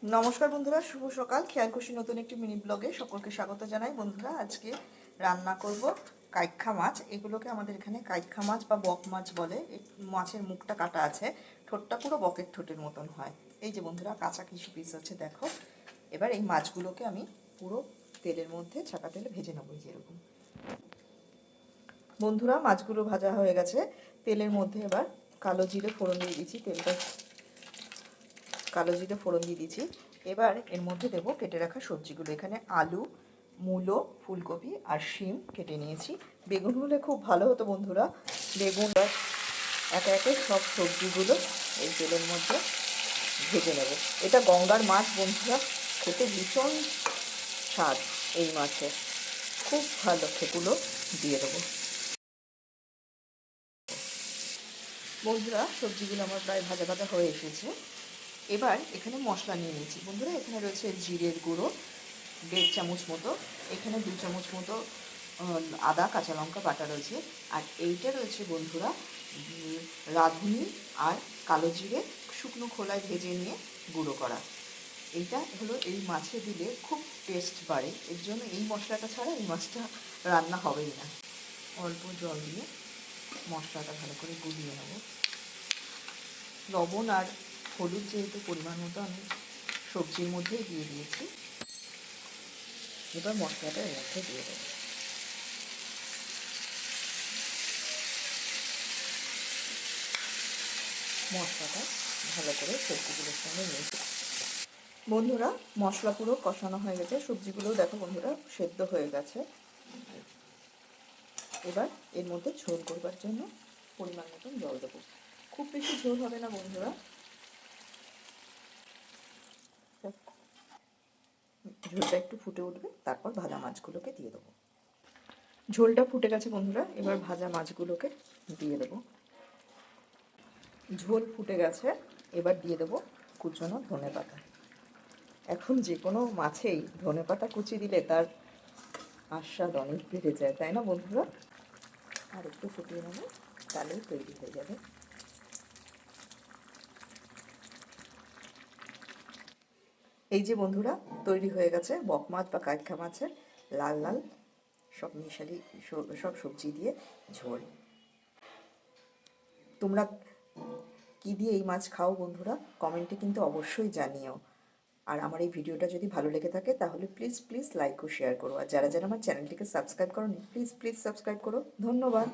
নমস্কার বন্ধুরা, শুভ সকাল। খেয়াল খুশি নতুন একটি মিনি ব্লগে সকলকে স্বাগত জানাই। বন্ধুরা, আজকে রান্না করব কাইখ্যা মাছ। এগুলোকে আমাদের এখানে কাইখ্যা মাছ বা বক মাছ বলে। মাছের মুখটা কাটা আছে, ঠোঁটটা পুরো বকের ঠোঁটের মতন হয়। এই যে বন্ধুরা, কাঁচা কিছু পিস আছে দেখো। এবার এই মাছগুলোকে আমি পুরো তেলের মধ্যে ছাকা তেলে ভেজে নেবো। যেরকম বন্ধুরা, মাছগুলো ভাজা হয়ে গেছে। তেলের মধ্যে এবার কালো জিরে ফোড়ন দিয়ে দিচ্ছি। তেলটা কালো জিরে ফোড়ন দিয়ে দিচ্ছি। এবার এর মধ্যে দেবো কেটে রাখা সবজিগুলো। এখানে আলু, মূলো, ফুলকপি আর শিম কেটে নিয়েছি। বেগুন হলে খুব ভালো হতো বন্ধুরা। বেগুন একে একে সব সবজিগুলো এই তেলের মধ্যে ভেজে নেব। এটা গঙ্গার মাছ বন্ধুরা, খেতে ভীষণ স্বাদ। এই মাছের খুব ভালো, খেতুলো দিয়ে দেবো। বন্ধুরা, সবজিগুলো আমার প্রায় ভাজা ভাজা হয়ে এসেছে। এবার এখানে মশলা নিয়ে নিয়েছি বন্ধুরা। এখানে রয়েছে জিরের গুঁড়ো 1.5 চামচ মতো, এখানে 2 চামচ মতো আদা কাঁচা লঙ্কা বাটা রয়েছে, আর এইটা রয়েছে বন্ধুরা রাঁধুনি আর কালো জিরে শুকনো খোলায় ভেজে নিয়ে গুঁড়ো করা। এইটা হলো এই মাছে দিলে খুব টেস্ট বাড়ে। এর জন্য এই মশলাটা ছাড়া এই মাছটা রান্না হবেই না। অল্প জল দিয়ে মশলাটা ভালো করে গুলিয়ে নেব। লবণ আর হলুদ যেহেতু পরিমাণ মতো আমি সবজির মধ্যেই দিয়ে দিয়েছি, এবার মশলাটা এর মধ্যে দিয়ে দেবো। মশলাটা ভালো করে সবজিগুলোর সঙ্গে মিশিয়ে বন্ধুরা, মশলা পুরো কষানো হয়ে গেছে। সবজিগুলোও দেখো বন্ধুরা সেদ্ধ হয়ে গেছে। এবার এর মধ্যে ঝোল করবার জন্য পরিমাণ মতন জল দেবো। খুব বেশি ঝোল হবে না বন্ধুরা, ঝোলটা একটু ফুটে উঠবে, তারপর ভাজা মাছগুলোকে দিয়ে দেবো। ঝোলটা ফুটে গেছে বন্ধুরা, এবার ভাজা মাছগুলোকে দিয়ে দেবো। ঝোল ফুটে গেছে, এবার দিয়ে দেবো কুচনো ধনেপাতা। এখন যে কোনো মাছেই ধনেপাতা কুচি দিলে তার আস্বাদ অনেক বেড়ে যায়, তাই না বন্ধুরা? আর একটু ফুটিয়ে নেবো, তাহলেই তৈরি হয়ে যাবে। এই যে বন্ধুরা, তৈরি হয়ে গেছে বক মাছ বা কাইখ্যা মাছের লাল লাল সব মিশালি সব সবজি দিয়ে ঝোল। তোমরা কি দিয়ে এই মাছ খাও বন্ধুরা, কমেন্টে কিন্তু অবশ্যই জানিও। আর আমার এই ভিডিওটা যদি ভালো লেগে থাকে তাহলে প্লিজ প্লিজ লাইক ও শেয়ার করো। আর যারা যারা আমার চ্যানেলটিকে সাবস্ক্রাইব করোনি, প্লিজ প্লিজ সাবস্ক্রাইব করো। ধন্যবাদ।